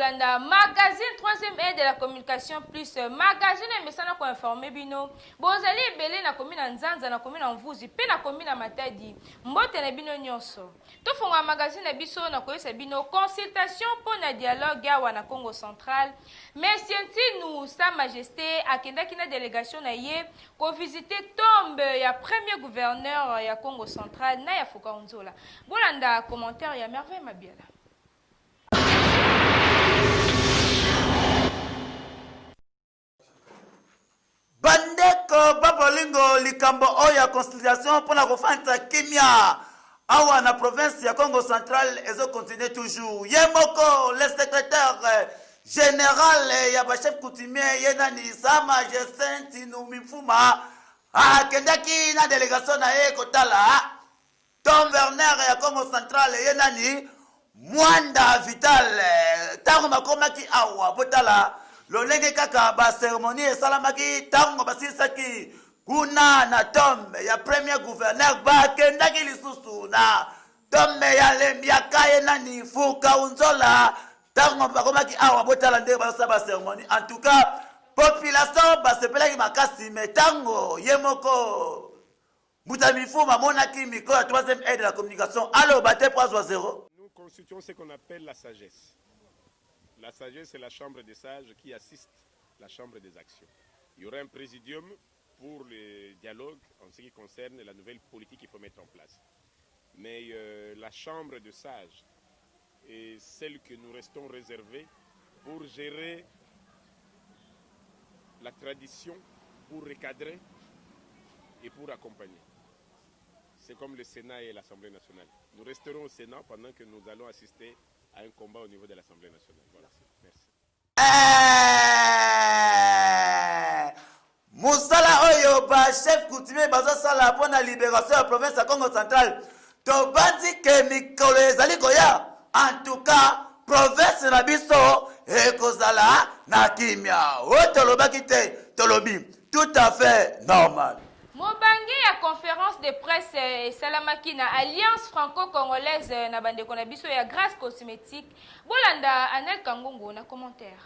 Bolanda, magazine 3e aide de la communication plus magazine mesana ko informer bino. Bozali belé na commune Nzanza na commune Mvuzi pe na commune Matadi. Mbote na bino nyonso. To fonga magazine na biso na koyesa bino consultation pour na dialogue ya na Congo central. Merci nous sa majesté akendaki na délégation na ye ko visiter tombe ya premier gouverneur ya Congo central na ya Fuka Nzola. Bolanda commentaire ya merveille mabiala. Bandeko babolingo likambo oya consultation pour la kofanta kimia awa na province ya Congo central ezo continue toujours yemoko le secrétaire général ya ba chef coutumier yenani sama Jesenti Numifuma akendaki na délégation na ye kotala Tom Werner ya Congo central yenani Mwanda Vital tango makomaki awa botala lolenge kaka ba cérémonie esalamaki tango basisaki kuna na tombe ya premier gouverneur bakendaki lisusu na tombe ya lembiaka ye nani Fuka Nzola tango bakomaki awa botala nde basala ba cérémonie. En tout cas population basepelaki makasi metango yemoko Mutamifuma monaki micro ya 3e aide de la communication. Allo bate point 0. Nous constituons ce qu'on appelle la sagesse. La sagesse, c'est la chambre des sages qui assiste la chambre des actions. Il y aura un présidium pour le dialogue en ce qui concerne la nouvelle politique qu'il faut mettre en place. Mais la chambre des sages est celle que nous restons réservés pour gérer la tradition, pour recadrer et pour accompagner. C'est comme le Sénat et l'Assemblée nationale. Nous resterons au Sénat pendant que nous allons assister à un combat au niveau de l'Assemblée nationale. Voilà, merci. Moussala Oyo, chef coutumier, Bazosala, pour la libération de la province de Congo central. Tobandi ke mikolo ezali koya. En tout cas, province na biso ekozala na kimia. Otolobaki te, tolobi. Tout à fait normal. Mobangi ya conférence de presse Salamaki na Alliance franco-congolaise na bandeko na biso ya grâce cosmétique. Bolanda Anel Kangongo na commentaire.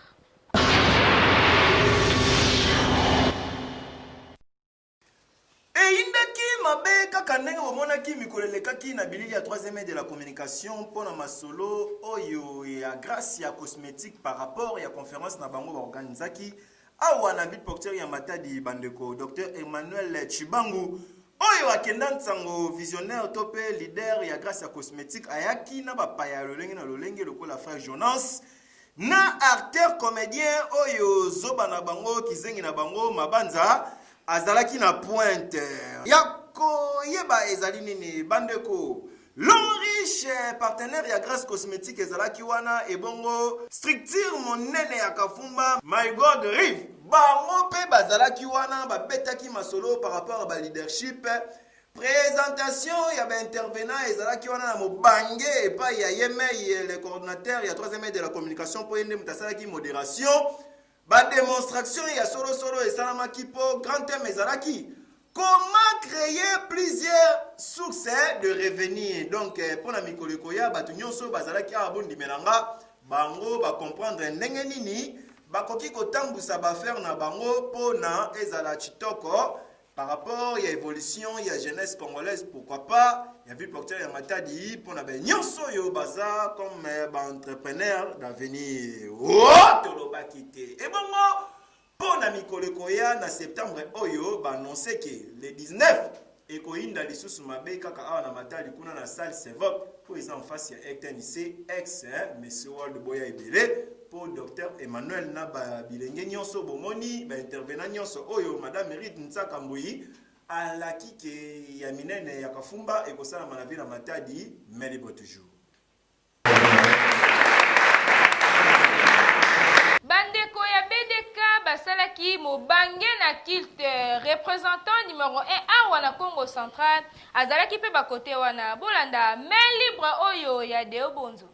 Indaki mabe kaka ndenge bomonaki mikolelekaki na bilili ya 3e aide de la communication pona masolo oyo ya grâce ya cosmétique par rapport ya conférence na bango ba organizaki awa na ville portière ya Matadi bandeko Dr Emmanuel Chibangu oyo akenda ntango visionnaire topé leader ya grâce ya cosmétique ayaki na bapaya lolenge na lolenge lokola frère Jonas na acteur comédien oyo zoba na bango kizengi na bango mabanza azalaki na pointe yako yeba ezali nini bandeko l'homme riche partenaire ya grâce cosmétique ezalaki wana ebongo structure monene ya Kafumba My God Rive bango pe bazalaki wana babetaki masolo par rapport à ba leadership présentation ya ba intervenant ezalaki wana na mobange epa ya Yemei le coordinateur ya 3e aide de la communication po yende mutasalaki modération ba démonstration ya solo solo esalamaki po grand thème ezalaki comment créer plusieurs sources de revenus. Donc pour la mikolikoya batu nyonso bazalaki abondi melanga bango ba comprendre ndenge nini bakoki kotambusa ba faire na bango pona ezala chitoko par rapport ya évolution ya jeunesse congolaise, pourquoi pas ya vie porteur ya Matadi pona ba nyonso yo baza comme ba entrepreneur d'avenir. Oh tolobaki te et bongo pour na mikolikoya na septembre oyo ba annoncer que le 19 ekoinda lisusu mabe kaka awa na Matadi kuna na salle Sevok pour les en face ya RTNC ex monsieur World Boya ebele pour Dr Emmanuel Naba bilenge nyonso bomoni ba intervenant nyonso oyo madame Mérite Ntsaka Mbuyi alaki ke ya minene ya Kafumba ekosala manavi na Matadi melibo toujours. Bandeko ya BDK basalaki mobange na kilte représentant numéro 1 awa na Congo central azalaki pe bakote wana bolanda main libre oyo ya Deo Bonzo.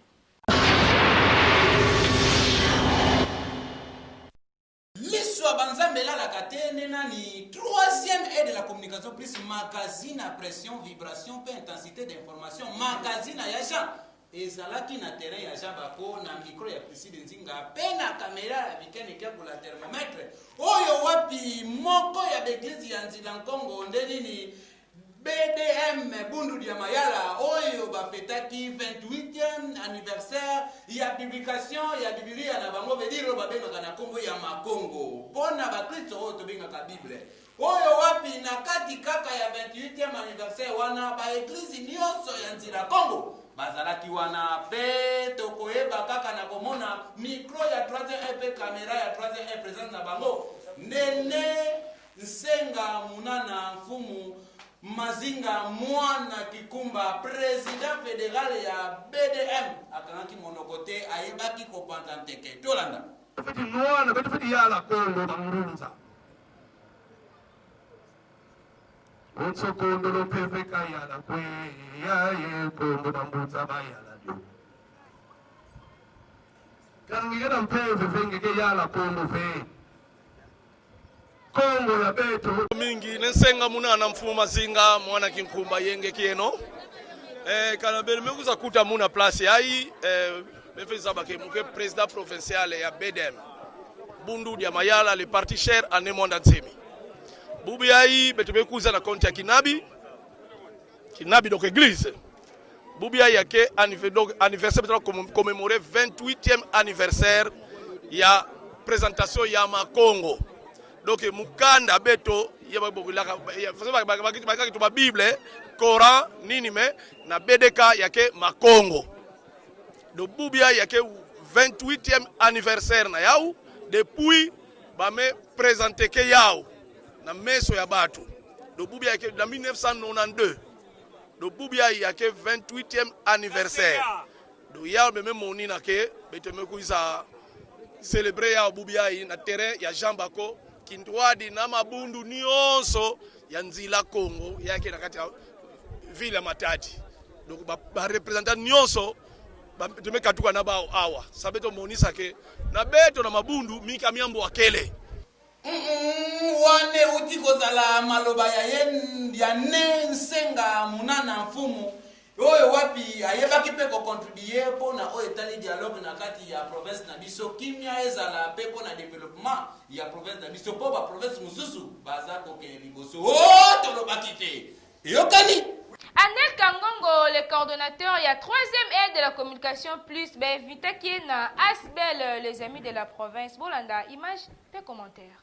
Miso banzambela la katene nani 3e aide de la communication plus magazine à pression vibration peu intensité d'information magazine ya Jean ezalaki na terrain ya Jean Bako na micro ya Priscille Nzinga pe na kamera ya Vikene Kebula thermomètre oyo wapi moko ya beglise ya Nzila Nkongo ndenini BDM Bundu dia Mayala oyo bafetaki 28e anniversaire ya publication ya Biblia na bango vediro babengaka na kombo ya Makongo pona bakristo oyo tobengaka Bible oyo wapi na kati kaka ya 28e anniversaire wana ba eglise nyonso ya Nzila Kongo bazalaki wana pe tokoyeba kaka na komona micro ya 3e EP kamera ya 3e présence na bango nene Nsenga Munana Mfumu Mazinga Mwana Kikumba président fédéral ya BDM akanaki monokote ayebaki kopanta nteke tolanda fiti mwana betu fiti yala Kongo bamurunza Unso Kongo lo pefeka yala kwe yaye Kongo bambuza bayala dio Kangira mpefe fengeke yala Kongo fe Kongo ya beto mingi Nsenga Munana Mfumu Mazinga Mwana Kikumba yenge kieno kana bele mekuza kuta muna place ai mefeza bake muke président provincial ya BDM Bundu dia Mayala le parti cher ane monde nzemi bubu ai betumekuza na konti ya Kinabi donc église bubu ai yake anniversaire peut commémorer 28e anniversaire ya présentation ya Makongo donc mukanda beto ya Bible Coran nini me na BDK yake Makongo do bubia yake 28e anniversaire na yao depuis ba me présenter ke yao na meso ya batu do bubia yake na 1992 do bubia yake 28e anniversaire do yao me moni na ke beto me kuiza célébrer yao bubia na terrain ya Jean Bako Kindwadi na mabundu nyonso ya Nzila Kongo yake na kati ya ville Matadi donc ba representant nyonso tumekatuka na bao awa sabeto monisa ke na beto na mabundu mika miambo akele wane utiko zala maloba ya Nsenga Munana Mfumu oyo wapi ayebaki pe ko contribuer pona oyo etali dialogue na kati ya province na biso kimia ezala pe pona développement ya province na biso po ba province mususu baza ko ke liboso tolobaki te yokani Anel Kangongo, le coordonnateur, il y a 3e aide de la communication plus, invité qui est na Asbel, les amis de la province. Bolanda, image, peu commentaire.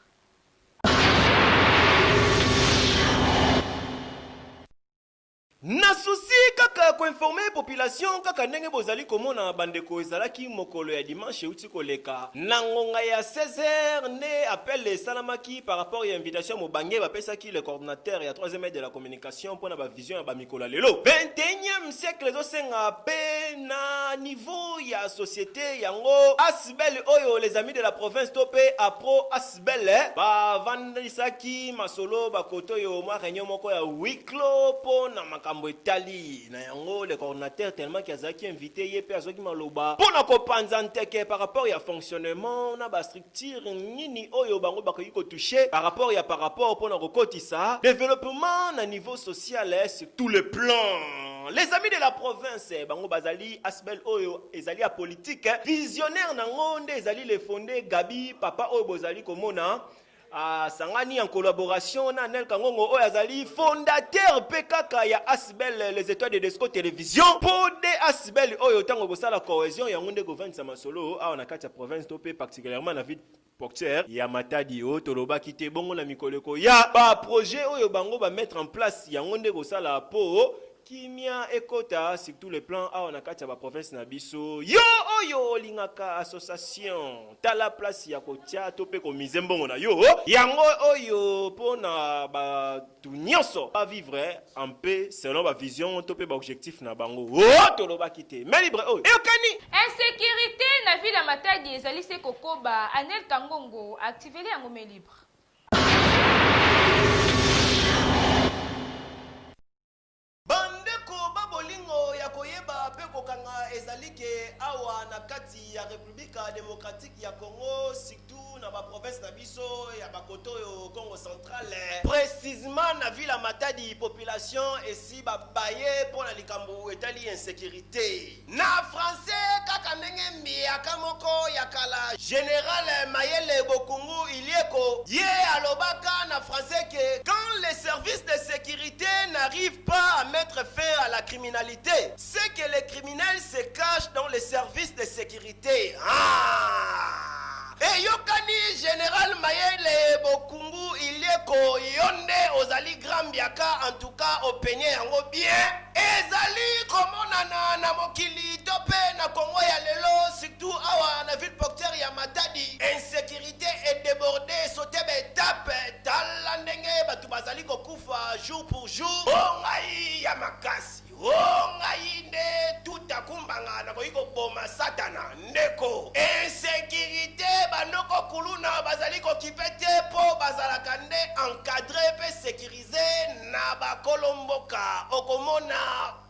Na souci kaka ko informer population kaka ndenge bozali komona bandeko ezalaki mokolo ya dimanche uti koleka na ngonga ya 16h ne appel salamaki par rapport à invitation mobange bapesaki le coordinateur ya 3e aide de la communication pour na ba vision ya ba mikola lelo 21e siècle zo senga pe na niveau ya société yango Asbel oyo les amis de la province topé apro Asbel ba vandisaki masolo ba koto yo mwa réunion moko ya wiklo po na Itali na yango le coordinateur tellement qu'il a invité yepe azoki maloba pona ko panzanteke par rapport ya fonctionnement na ba structure nini oyo bango bakoki ko toucher par rapport pona ko kotisa développement na niveau social sur tous les plans. Les amis de la province bango bazali Asbel oyo ezali a politique visionnaire nango nde ezali le fondé Gabi papa oyo bozali komona Sangani en collaboration na Nel Kangongo Oyazali fondateur PKK ya Asbel les étoiles de Desco télévision pour des Asbel Oyo tango bossa la cohésion ya ngonde gouverne sama solo a on a kati province topé particulièrement na ville portière ya Matadi o toloba kité bongo na mikoleko ya ba projet oyo bango ba mettre en place ya ngonde bossa la po Kimia ekota sur tous les plans a on a katia ba province na biso yo oyo lingaka association tala place ya kotia topé ko mizembongo na yo yango oyo pona ba tunyonso pas vivre en paix selon ba vision topé ba objectif na bango toloba kité mais libre oyo ekani Insécurité na ville ya Matadi ezali se kokoba Anel Kangongo activer yango mais libre. kokanga ezali ke awa na kati ya République démocratique ya Congo surtout na ba province na biso ya bakoto yo Congo central précisément na ville ya Matadi population esi babaye pona likambo etali insécurité na français kaka ndenge mbiaka moko ya kala général Mayele Bokungu Ilieko ye alobaka na français que quand les services de sécurité n'arrivent pas à mettre fin à la criminalité, c'est que les criminels se cachent dans les services de sécurité. Et yokani général Mayele Bokungu Ilieko yonde ozali Grambiaka en tout cas au peigné yango bien ezali komonana na mokili tope na Congo ya lelo surtout awa na ville porteur ya Matadi insécurité est débordée sauter étape tala ndenge batu bazali kokufa jour pour jour ongai ya makasi ongai nde tutakumbanga na koyiko boma satana ndeko insécurité bandoko kuluna bazali kokipete po bazalaka nde encadré pe sécurisé na bakolomboka okomona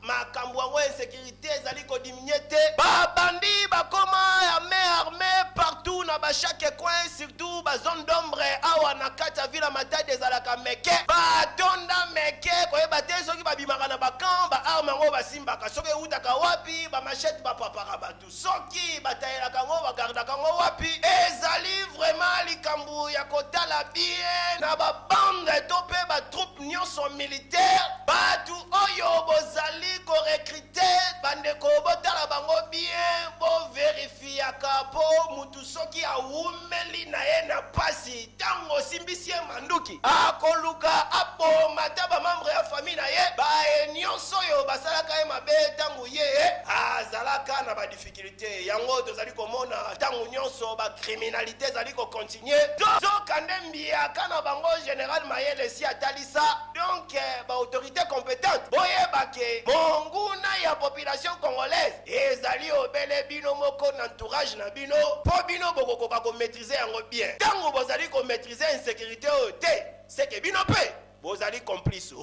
makambo yango insécurité ezali kodiminie te babandi bakoma ya main armée partout na chaque coin surtout bazone d'ombre awa na kati ya ville Matadi ezalaka meke batonda meke koyeba te soki babimaka na bakamp baarme yango basimbaka soki eutaka wapi bamachete bapapaka batu soki batayelaka yango bagardaka yango wapi ezali vraiment likambo ya kotala bien na babande to mpe batroupe nyonso militaire batu oyo bozali korekrite bandeko botala bango bien boverifiaka po mutu soki awumeli na ye na pasi ntango osimbisi ye manduki akoluka aboma ta bamembre ya famille na ye baye nyonso oyo basalaka ye mabe ntango ye azalaka na badifficulté yango tozali komona ntango nyonso bacriminalité ezali kokontinue tozokande mbiaka na bango général Mayele si atalisa donc baautorité compétente boyebake monguna ya population congolaise ezali obele bino moko na entourage na bino po bino bokokoka komaîtriser yango bien ntango bozali komaîtriser insécurité oyo te seke bino mpe bozali complice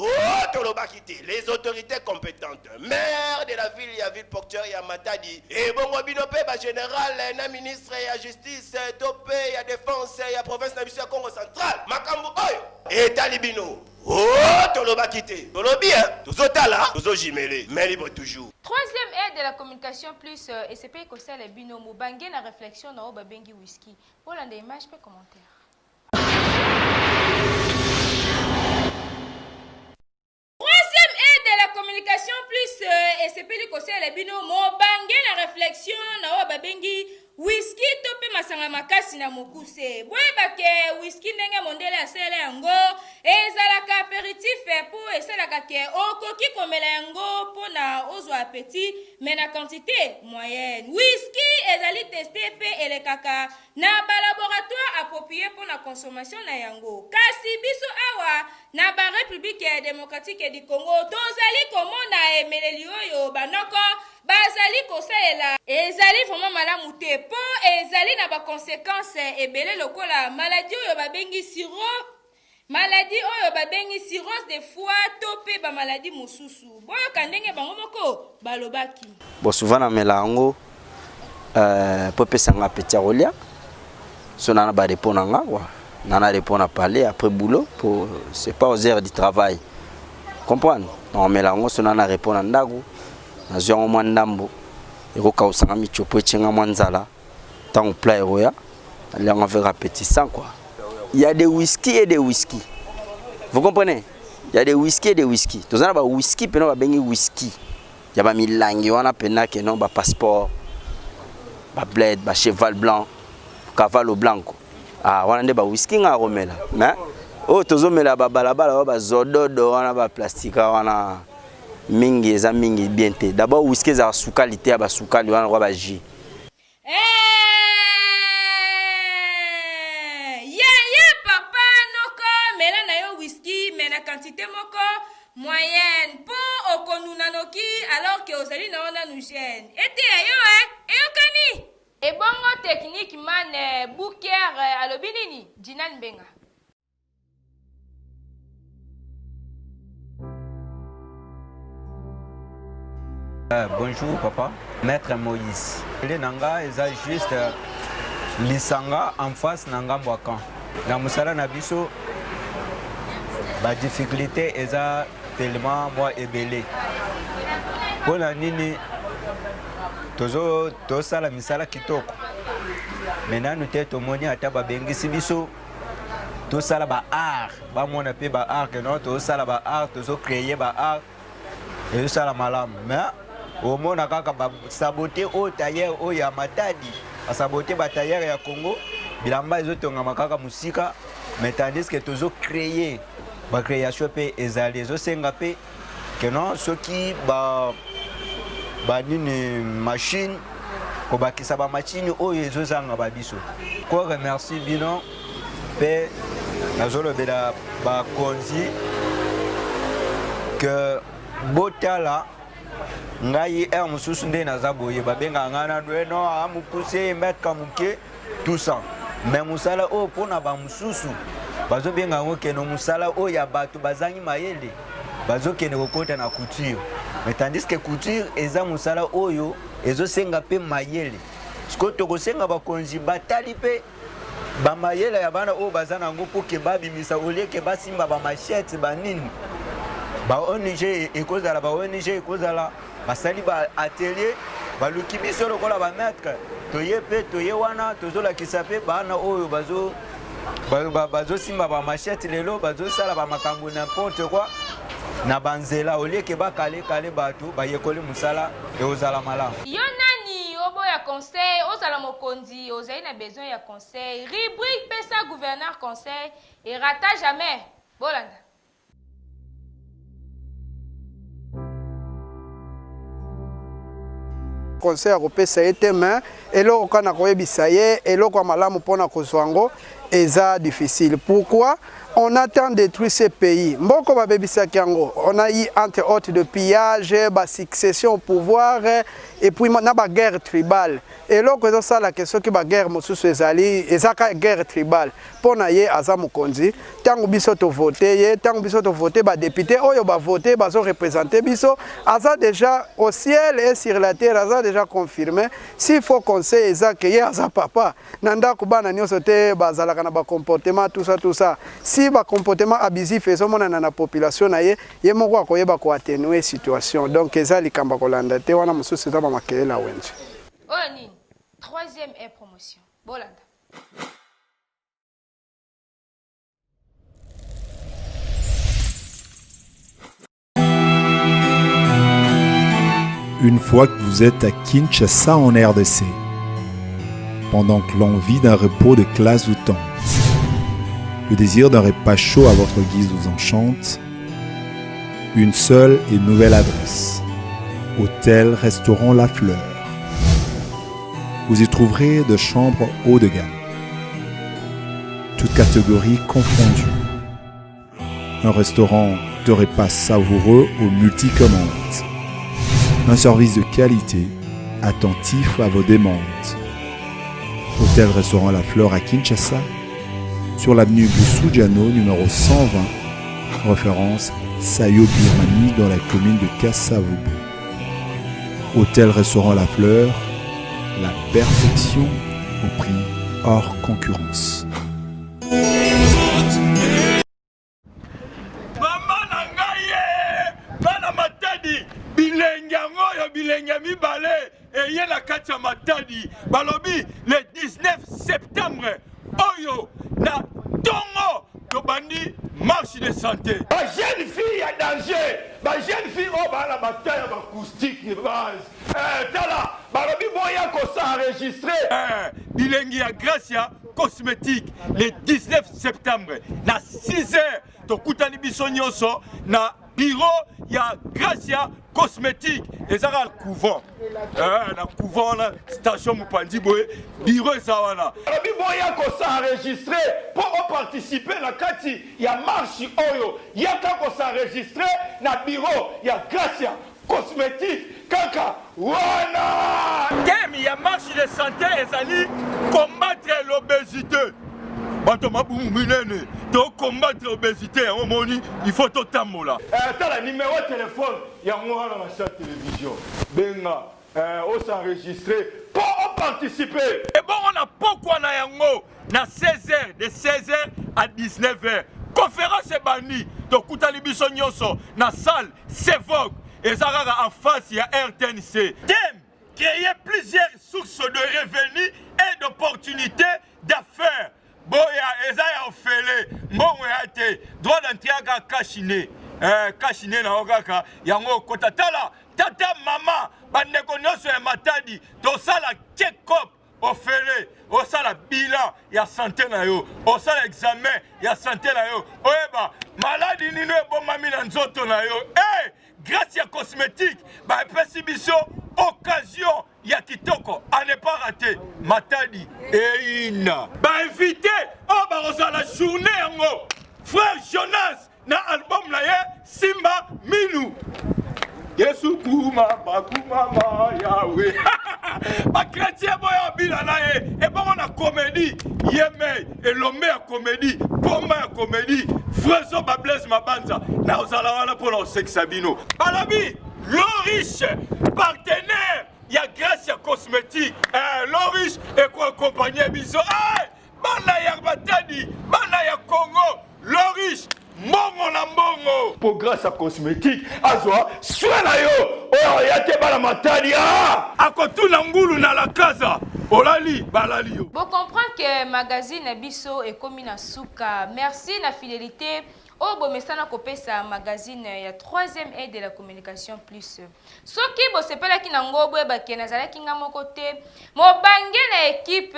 tolobaki te les autorités compétentes maire de la ville ya ville porteur ya Matadi ebongo bino mpe bagénéral na ministre ya justice to mpe ya défense ya province na biso ya Congo central makambo oyo etali bino tolobaki te tolobi tozotala tozojimele mais libre toujours. Troisième aide de la communication plus ECP Kosel et Binomo Bangé na réflexion na oba bengi whisky. Voilà des images pe commentaires. Troisième aide de la communication plus ECP Kosel et Binomo Bangé na réflexion na oba bengi whisky tope masanga makasi na mokuse boyebake whisky ndenge mondele asele yango ezalaka apéritif po esalaka ke okoki komela yango mpona ozwa appétit mais na quantité moyenne whisky ezali testé pe elekaka na balaboratoire approprié mpona consommation na yango kasi biso awa na barépublique démocratique du Congo tozali komona emeleli oyo banoko bazali kosalela ezali vraiment malamu te po ezali na ba conséquences ebele lokola maladie oyo babengi maladie oyo babengi cirrhose de foie to pe ba maladie mosusu boyoka ndenge bango moko balobaki bo souvent na mela yango po pesanga appétit kolia so nana ba répondre nga quoi nana répondre à parler après boulot pour c'est pas aux heures du travail comprendre on mela yango so nana répondre ndaku na zongo mwandambo ekoka usanga michopo etchenga mwanzala tant plat eroya alianga avec appétissant quoi. Il y a des whisky et des whisky. Vous comprenez? Il y a des whisky et des whisky. Tous on a ba whisky pena ba bengi whisky. Il y a ba milangi wana pena ke non ba passeport. Ba bled, ba cheval blanc, cavallo blanco. Ah wana nde ba whisky nga romela. Mais oh tozomela ba balabala ba zododo wana ba plastique wana mingi eza mingi bien te. D'abord whisky za sukali te ba sukali wana kwa ba jus. Quantité moko moyenne pour okonunanoki alors que ozali na ona nous gêne ete ayo eyokani ebongo technique man bouker alobi nini Jinan Benga. Bonjour papa, maître Moïse. Les nanga ils ont juste lisanga en face nanga mbwakan. Dans musala na biso ba difficulté eza tellement moi ebelé. Pour la nini tozo sala misala kitoko. Maintenant nous te tomoni ata ba bengisi biso to sala ba art, ba mona pe ba art que non to sala ba art, tozo créer ba art et sala malam. Mais au monde a saboté au tailleur au ya matadi a saboté ba tailleur ya Congo bilamba ezotonga makaka musika mais tandis que tozo créer ba création pe ezali zo senga pe que non ceux qui ba nini machine ko bakisa ba machine oyo ezozanga ba biso ko remercie bino pe nazolo bela ba konzi que botala ngai mususu nde naza boye babenga ngana no amupuse mettre muke tout ça mais musala o pona ba mususu bazo benga ngoke no musala o ya bato bazangi mayele bazo kene kokota na couture mais tandis que couture eza musala oyo ezo senga pe mayele siko toko senga ba konzi batali pe ba mayele ya bana o bazana ngo poke babimisa oleke basimba ba machette banini ba ONG ekozala ba ONG ekozala basali ba atelier baluki biso lokola ba maître toye pe toye wana tozola kisape bana oyo bazo simba ba machette lelo bazo sala ba makambo n'importe quoi na banzela olieke ba kale bato ba yekoli musala e ozala malamu yo nani oboya conseil ozala mokonzi ozali na besoin ya conseil rubrique pesa gouverneur conseil et rata jamais bolanda conseil akopesa ye te mais eloko kana koyebisa ye eloko ya malamu mpona kozwa yango eza difficile. Pourquoi on a tant détruit ces pays? Mboko babebisaki yango on a eu entre autres de pillage, succession au pouvoir et puis na ba guerre tribale. Eloko ezosala ke soki ba guerre mosusu ezaka guerre tribale mpona ye aza mokonzi ntango biso tovote ye ntango biso tovote badepute oyo bavote bazo représenter biso aza déjà au ciel et sur la terre aza déjà confirmé. S'il faut conseil eza ke ye aza papa na ndako bana nyonso te bazalaka na comportement tout ça si ba comportement abusif ezomonana na population na ye ye moko akoyeba ko atténuer situation donc eza likamba kolanda te wana mosusu eza ba makelela wenje. Oh nini troisième est promotion bolanda. Une fois que vous êtes à Kinshasa en RDC, pendant que l'envie d'un repos de classe vous tente, le désir d'un repas chaud à votre guise vous enchante, une seule et nouvelle adresse, Hôtel-Restaurant La Fleur. Vous y trouverez de chambres haut de gamme, toutes catégories confondues. Un restaurant de repas savoureux aux multicommandes. Un service de qualité, attentif à vos demandes. Hôtel-Restaurant La Fleur à Kinshasa, sur l'avenue Boussou-Diano, numéro 120, référence Sayo Birmani dans la commune de Kassavubu. Hôtel-Restaurant La Fleur, la perfection au prix hors concurrence. Bilenga mibale et yena katia matadi balobi le 19 septembre oyo na tongo tobandi marche de santé ba jeune fille à danger ba jeune fille o ba la bataille acoustique de base tala balobi boya ko s'enregistrer bilengi ya Gracia cosmétique le 19 septembre na 6h tokutani biso nyonso na bureau ya Gracia cosmétique ezaka na couvent na couvent na station Mupandi boye bureau ezawana abi boya ko s'enregistrer pour participer na kati ya marche oyo yaka ko s'enregistrer na bureau ya Gracia cosmétique kaka wana thème ya marche de santé ezali combattre l'obésité bato mabumu minene to combattre obésité en moni il faut to tamola tala numéro de téléphone yango wana na sa télévision benga on s'enregistrer pour participer et bon on a pourquoi na yango na 16h de 16h à 19h conférence bani to kutali biso nyonso na salle Sevog et Zaraga en face il y a RTNC thème créer plusieurs sources de revenus et d'opportunités d'affaires. Boya ezaya ofele mbongo yate droit d'entrée kashine kashine na okaka yango kotatala tata mama bandeko nyonso ya matadi tosala check-up ofele osala bilan ya santé na yo osala examen ya santé na yo oyeba maladi nino ebomami na nzoto na yo grâce ya cosmétique ba epesi biso occasion ya kitoko à ne pas rater matadi eina ba invité baroza la journée yango frère Jonas na album na ye Simba Minu Yesu kuma bakumama yawe ba chrétien boya bila na ye e bon na comédie yeme elombe ya comédie pomba ya comédie frère ba Blaise Mabanza na ozala wana pour le sexe bino balabi Loriche partenaire ya grâce ya cosmétique Loriche et quoi accompagner biso bana ya Matadi bana ya Congo Loriche mbongo na mbongo pour grâce à cosmétique azwa soin na yo oyo yate bana Matadi akotuna ngulu na la casa olali balali yo bon comprendre que magazine biso est comme na suka merci na fidélité au bomesana kopesa magazine ya 3e aide de la communication plus soki bo sepela ki nango boye bakena zala kinga moko te mobange na équipe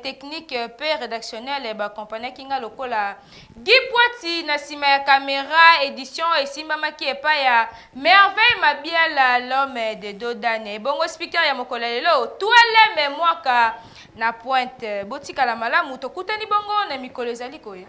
technique pe rédactionnelle ba compagnie kinga lokola Gipwati na sima ya caméra édition esimbama ki epa ya merveille mabiala l'homme de Dodane bongo speaker ya mokola lelo toile mémoire ka na pointe botika la malamu tokutani bongo na mikolo ezali koya